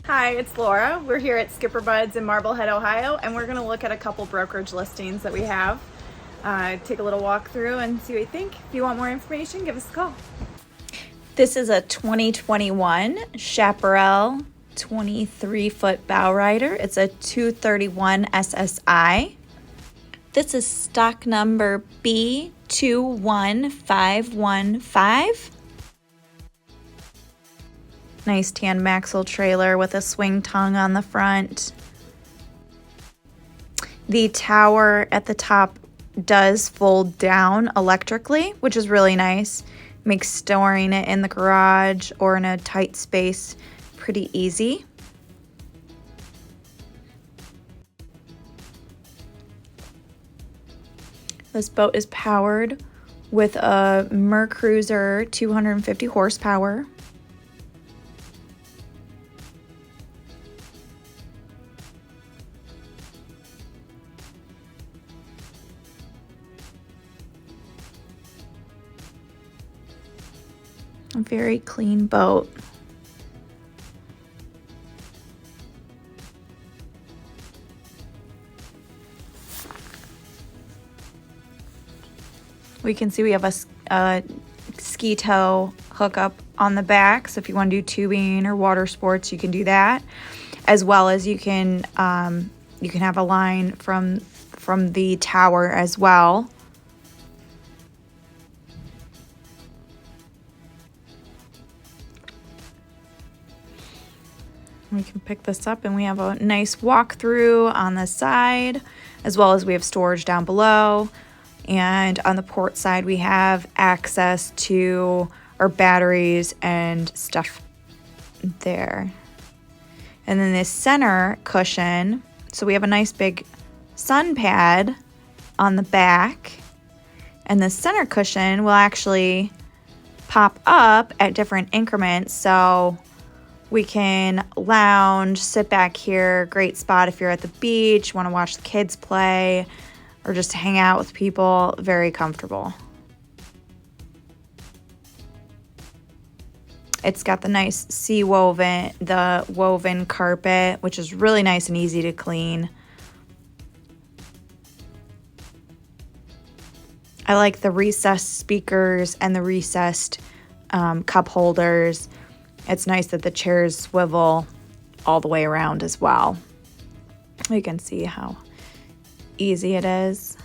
Hi, it's Laura. We're here at SkipperBud's in Marblehead, Ohio, and we're going to look at a couple brokerage listings that we have. Take a little walk through and see what you think. If you want more information, give us a call. This is a 2021 Chaparral 23-foot bow rider. It's a 231 SSI. This is stock number B21515. Nice tan maxle trailer with a swing tongue on the front. The tower at the top does fold down electrically, which is really nice. Makes storing it in the garage or in a tight space pretty easy. This boat is powered with a Mercruiser 250 horsepower. A very clean boat. We can see we have a ski tow hookup on the back, so if you want to do tubing or water sports, you can do that, as well as you can have a line from the tower as well. We can pick this up and we have a nice walkthrough on the side, as well as we have storage down below. And on the port side, we have access to our batteries and stuff there. And then this center cushion, so we have a nice big sun pad on the back. And the center cushion will actually pop up at different increments, so we can lounge, sit back here. Great spot if you're at the beach, want to watch the kids play, or just hang out with people. Very comfortable. It's got the nice the woven carpet, which is really nice and easy to clean. I like the recessed speakers and the recessed cup holders. It's nice that the chairs swivel all the way around as well. You can see how easy it is.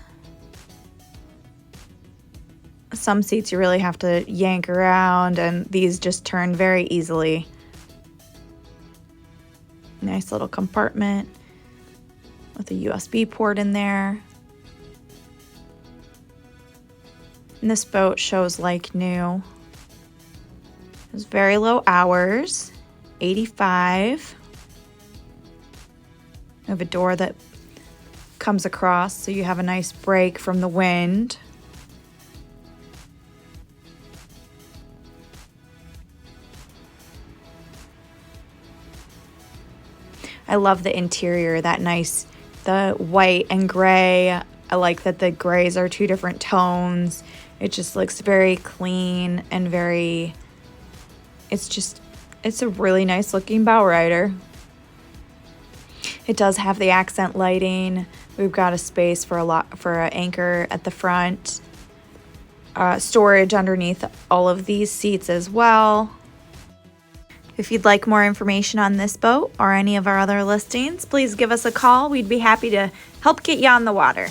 Some seats you really have to yank around, and these just turn very easily. Nice little compartment with a USB port in there. And this boat shows like new. It's very low hours, 85. We have a door that comes across, so you have a nice break from the wind. I love the interior, the white and gray. I like that the grays are two different tones. It just looks very clean and it's a really nice looking bow rider. It does have the accent lighting. We've got a space for an anchor at the front. Storage underneath all of these seats as well. If you'd like more information on this boat or any of our other listings, please give us a call. We'd be happy to help get you on the water.